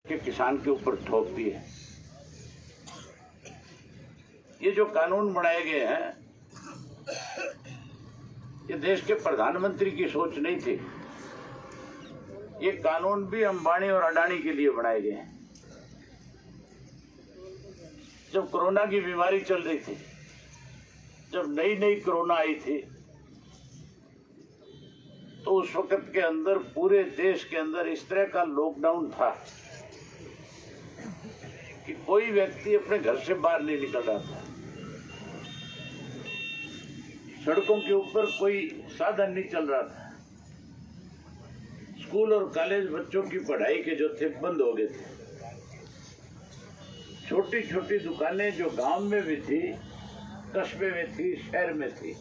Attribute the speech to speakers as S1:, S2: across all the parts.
S1: के किसान के ऊपर थोप दिए। ये जो कानून बनाए गए हैं, ये देश के प्रधानमंत्री की सोच नहीं थी। ये कानून भी अंबानी और अडानी के लिए बनाए गए हैं। जब कोरोना की बीमारी चल रही थी, जब नई नई कोरोना आई थी, तो उस वक्त के अंदर पूरे देश के अंदर इस तरह का लॉकडाउन था कि कोई व्यक्ति अपने घर से बाहर नहीं निकल रहा था। सड़कों के ऊपर कोई साधन नहीं चल रहा था। स्कूल और कॉलेज बच्चों की पढ़ाई के जो थे बंद हो गए थे। छोटी छोटी दुकानें जो गांव में भी थी, कस्बे में थी, शहर में थी,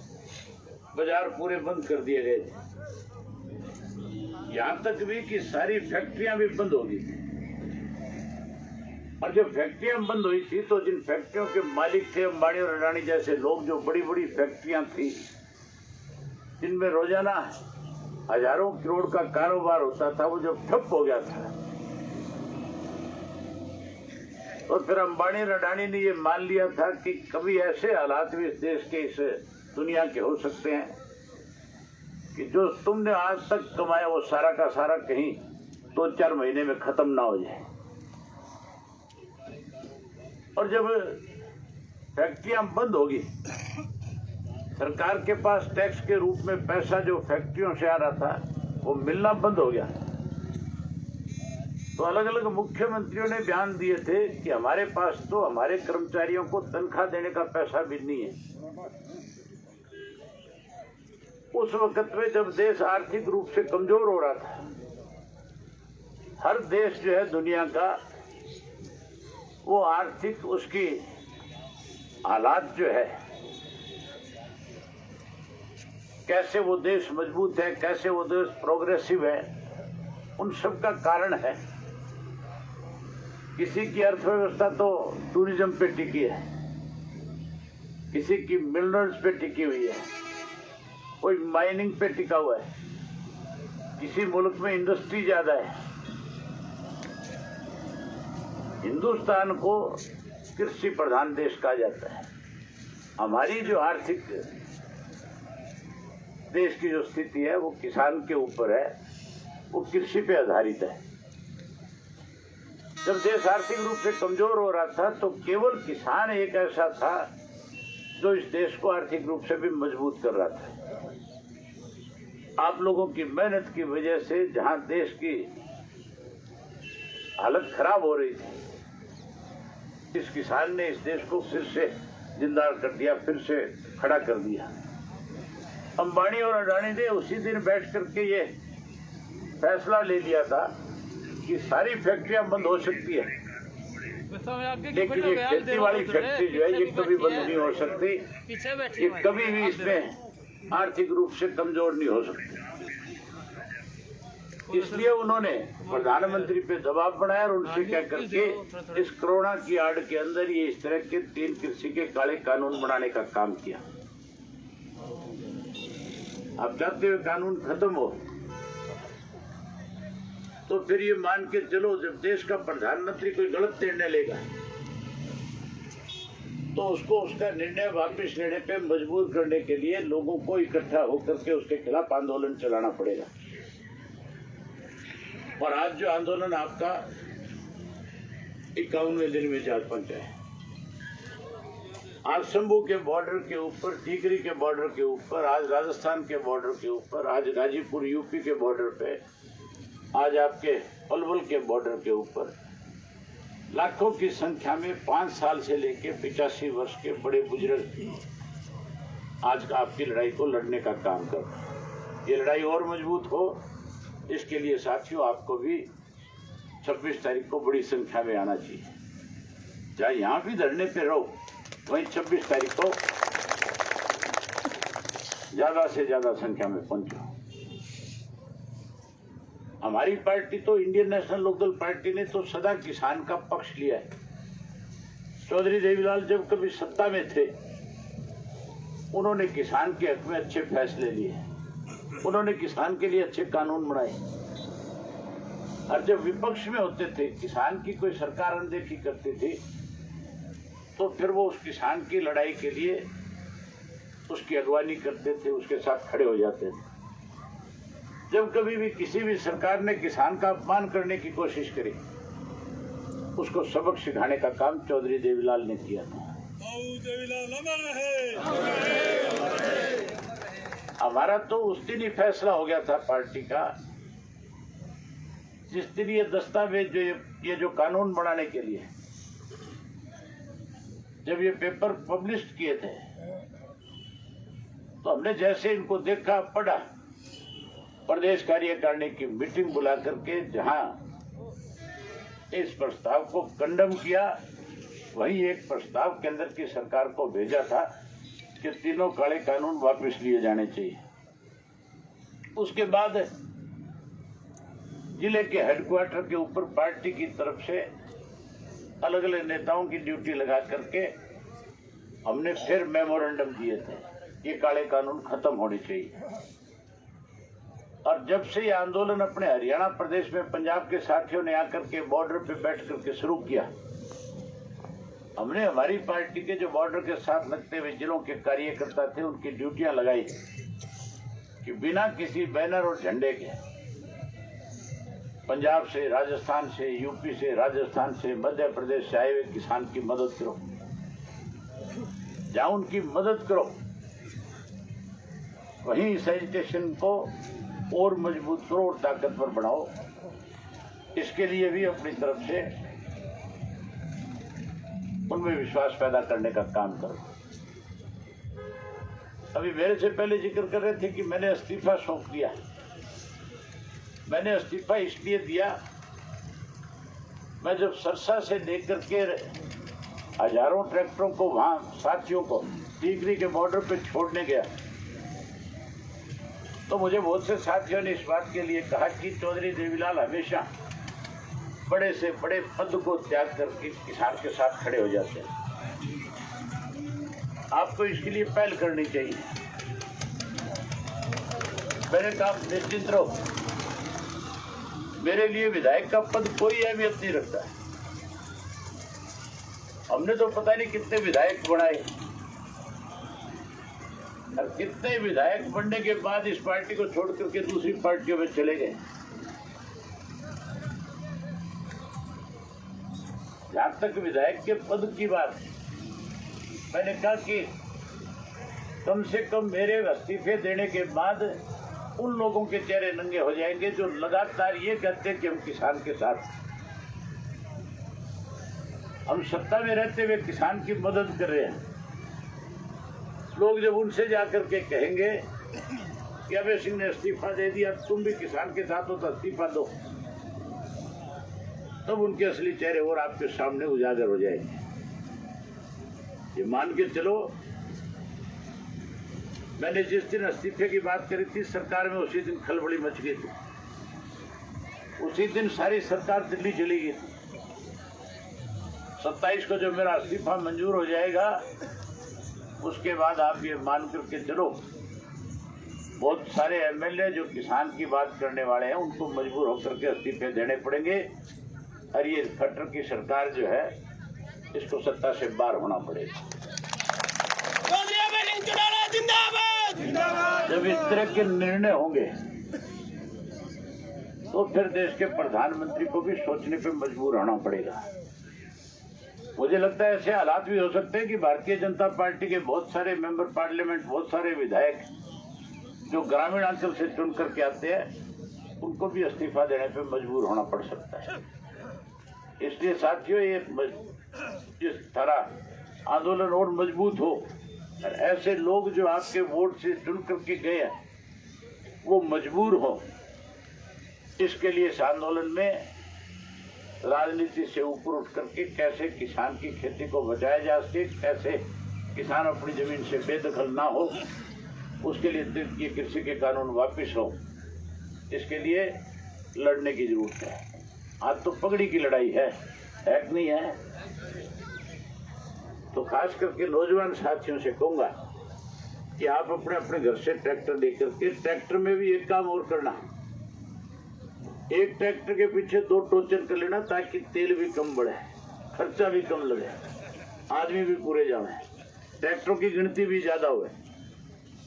S1: बाजार पूरे बंद कर दिए गए थे। यहां तक भी कि सारी फैक्ट्रियां भी बंद हो गई थी। और जब फैक्ट्रियां बंद हुई थी तो जिन फैक्ट्रियों के मालिक थे अंबानी और अडानी जैसे लोग, जो बड़ी बड़ी फैक्ट्रियां थी जिनमें रोजाना हजारों करोड़ का कारोबार होता था, वो जब ठप हो गया था, और फिर अंबानी और अडानी ने ये मान लिया था कि कभी ऐसे हालात भी इस देश के, इस दुनिया के हो सकते हैं कि जो तुमने आज तक कमाया वो सारा का सारा कहीं 2-4 महीने में खत्म ना हो जाए। और जब फैक्ट्रियां बंद होगी, सरकार के पास टैक्स के रूप में पैसा जो फैक्ट्रियों से आ रहा था वो मिलना बंद हो गया। तो अलग अलग मुख्यमंत्रियों ने बयान दिए थे कि हमारे पास तो हमारे कर्मचारियों को तनख्वाह देने का पैसा भी नहीं है। उस वक्त में जब देश आर्थिक रूप से कमजोर हो रहा था, हर देश जो है दुनिया का, वो आर्थिक उसकी हालात जो है, कैसे वो देश मजबूत है, कैसे वो देश प्रोग्रेसिव है, उन सब का कारण है। किसी की अर्थव्यवस्था तो टूरिज्म पे टिकी है, किसी की मिनरल्स पे टिकी हुई है, कोई माइनिंग पे टिका हुआ है, किसी मुल्क में इंडस्ट्री ज्यादा है। हिंदुस्तान को कृषि प्रधान देश कहा जाता है। हमारी जो आर्थिक देश की जो स्थिति है वो किसान के ऊपर है, वो कृषि पे आधारित है। जब देश आर्थिक रूप से कमजोर हो रहा था तो केवल किसान एक ऐसा था जो इस देश को आर्थिक रूप से भी मजबूत कर रहा था। आप लोगों की मेहनत की वजह से जहां देश की हालत खराब हो रही थी, इस किसान ने इस देश को फिर से जिंदा कर दिया, फिर से खड़ा कर दिया। अंबानी और अडानी ने उसी दिन बैठ करके ये फैसला ले लिया था कि सारी फैक्ट्रियां बंद हो सकती है, लेकिन ये खेती वाली फैक्ट्री जो है ये कभी बंद नहीं हो सकती, ये कभी भी इसमें आर्थिक रूप से कमजोर नहीं हो सकती। इसलिए उन्होंने प्रधानमंत्री पे दबाव बनाया और उनसे कह करके इस कोरोना की आड़ के अंदर ये इस तरह के 3 कृषि के काले कानून बनाने का काम किया। अब चाहते हुए कानून खत्म हो तो फिर ये मान के चलो, जब देश का प्रधानमंत्री कोई गलत निर्णय लेगा तो उसको उसका निर्णय वापस लेने पे मजबूर करने के लिए लोगों को इकट्ठा होकर के उसके खिलाफ आंदोलन चलाना पड़ेगा। और आज जो आंदोलन आपका 51वें दिन में जा पहुंचा है। आज शंभू के बॉर्डर के ऊपर, टीकरी के बॉर्डर के ऊपर, आज राजस्थान के बॉर्डर के ऊपर, आज गाजीपुर यूपी के बॉर्डर पे, आज आपके पलवल के बॉर्डर के ऊपर लाखों की संख्या में 5 साल से लेके 85 वर्ष के बड़े बुजुर्ग आज आपकी लड़ाई को लड़ने का काम कर रहे हैं। ये लड़ाई और मजबूत हो, इसके लिए साथियों आपको भी 26 तारीख को बड़ी संख्या में आना चाहिए। चाहे यहाँ भी धरने पे रहो, वहीं 26 तारीख को ज्यादा से ज्यादा संख्या में पहुंचो। हमारी पार्टी तो इंडियन नेशनल लोकदल पार्टी ने तो सदा किसान का पक्ष लिया है। चौधरी देवीलाल जब कभी सत्ता में थे, उन्होंने किसान के हक में अच्छे फैसले लिए, उन्होंने किसान के लिए अच्छे कानून बनाए। और जब विपक्ष में होते थे, किसान की कोई सरकार अनदेखी करती थी, तो फिर वो उस किसान की लड़ाई के लिए उसकी अगवानी करते थे, उसके साथ खड़े हो जाते थे। जब कभी भी किसी भी सरकार ने किसान का अपमान करने की कोशिश करी, उसको सबक सिखाने का काम चौधरी देवीलाल ने किया था। हमारा तो उस दिन ही फैसला हो गया था पार्टी का, जिस दिन ये दस्तावेज ये जो कानून बनाने के लिए जब ये पेपर पब्लिश किए थे, तो हमने जैसे इनको देखा, पढ़ा, प्रदेश कार्यकारिणी की मीटिंग बुला करके जहां इस प्रस्ताव को कंडम किया, वही एक प्रस्ताव केंद्र की सरकार को भेजा था कि तीनों काले कानून वापस लिए जाने चाहिए। उसके बाद जिले के हेडक्वार्टर के ऊपर पार्टी की तरफ से अलग अलग नेताओं की ड्यूटी लगा करके हमने फिर मेमोरेंडम दिए थे, ये काले कानून खत्म होने चाहिए। और जब से ये आंदोलन अपने हरियाणा प्रदेश में पंजाब के साथियों ने आकर के बॉर्डर पे बैठ करके शुरू किया, हमने हमारी पार्टी के जो बॉर्डर के साथ लगते हुए जिलों के कार्यकर्ता थे, उनकी ड्यूटियां लगाई कि बिना किसी बैनर और झंडे के पंजाब से, राजस्थान से, यूपी से, राजस्थान से, मध्य प्रदेश से आए हुए किसान की मदद करो, जहां उनकी मदद करो वहीं इस एजिटेशन को और मजबूत करो और ताकतवर बढ़ाओ। इसके लिए भी अपनी तरफ से उनमें विश्वास पैदा करने का काम करो। अभी मेरे से पहले जिक्र कर रहे थे कि मैंने इस्तीफा सौंप दिया। मैंने इस्तीफा इसलिए दिया, मैं जब सरसा से लेकर के हजारों ट्रैक्टरों को वहां साथियों को टीकरी के बॉर्डर पे छोड़ने गया, तो मुझे बहुत से साथियों ने इस बात के लिए कहा कि चौधरी देवीलाल हमेशा बड़े से बड़े पद को त्याग करके किसान के साथ खड़े हो जाते हैं, आपको इसके लिए पहल करनी चाहिए। मैंने कहा निश्चित रहो, मेरे लिए विधायक का पद कोई अहमियत नहीं रखता है। हमने तो पता नहीं कितने विधायक बनाए, और कितने विधायक बनने के बाद इस पार्टी को छोड़ करके दूसरी पार्टियों में चले गए। जहां तक विधायक के पद की बात, मैंने कहा कि कम से कम मेरे इस्तीफे देने के बाद उन लोगों के चेहरे नंगे हो जाएंगे जो लगातार ये कहते हैं कि हम किसान के साथ, हम सत्ता में रहते हुए किसान की मदद कर रहे हैं। लोग जब उनसे जाकर के कहेंगे कि अभय सिंह ने इस्तीफा दे दिया, तुम भी किसान के साथ हो तो इस्तीफा दो, तब उनके असली चेहरे और आपके सामने उजागर हो जाएंगे। ये मान के चलो, मैंने जिस दिन इस्तीफे की बात करी थी सरकार में, उसी दिन खलबली मच गई थी, उसी दिन सारी सरकार दिल्ली चली गई थी। 27 को जब मेरा इस्तीफा मंजूर हो जाएगा, उसके बाद आप ये मान करके चलो, बहुत सारे एमएलए जो किसान की बात करने वाले हैं उनको मजबूर होकर के इस्तीफे देने पड़ेंगे, और ये खट्टर की सरकार जो है इसको सत्ता से बाहर होना पड़ेगा। जब इस तरह के निर्णय होंगे तो फिर देश के प्रधानमंत्री को भी सोचने पे मजबूर होना पड़ेगा। मुझे लगता है ऐसे हालात भी हो सकते हैं कि भारतीय जनता पार्टी के बहुत सारे मेंबर पार्लियामेंट, बहुत सारे विधायक जो ग्रामीण अंचल से चुन करके आते हैं, उनको भी इस्तीफा देने पे मजबूर होना पड़ सकता है। इसलिए साथियों, ये जिस तरह आंदोलन और मजबूत हो और ऐसे लोग जो आपके वोट से चुन करके गए हैं वो मजबूर हो, इसके लिए इस आंदोलन में राजनीति से ऊपर उठ करके कैसे किसान की खेती को बचाया जा सके, कैसे किसान अपनी जमीन से बेदखल ना हो, उसके लिए ये कृषि के कानून वापस हो, इसके लिए लड़ने की जरूरत है। आज तो पगड़ी की लड़ाई है कि नहीं है? तो खास करके नौजवान साथियों से कहूंगा कि आप अपने अपने घर से ट्रैक्टर लेकर के, ट्रैक्टर में भी एक काम और करना, एक ट्रैक्टर के पीछे 2 टोचन कर लेना ताकि तेल भी कम बढ़े, खर्चा भी कम लगे, आदमी भी पूरे जाए, ट्रैक्टरों की गिनती भी ज्यादा हुए।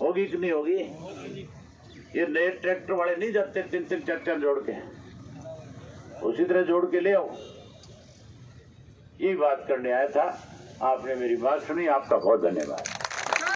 S1: होगी कि नहीं होगी? ये नए ट्रैक्टर वाले नहीं जाते 3-3 4-4 जोड़ के, उसी तरह जोड़ के ले आओ। ये बात करने आया था, आपने मेरी बात सुनी, आपका बहुत धन्यवाद।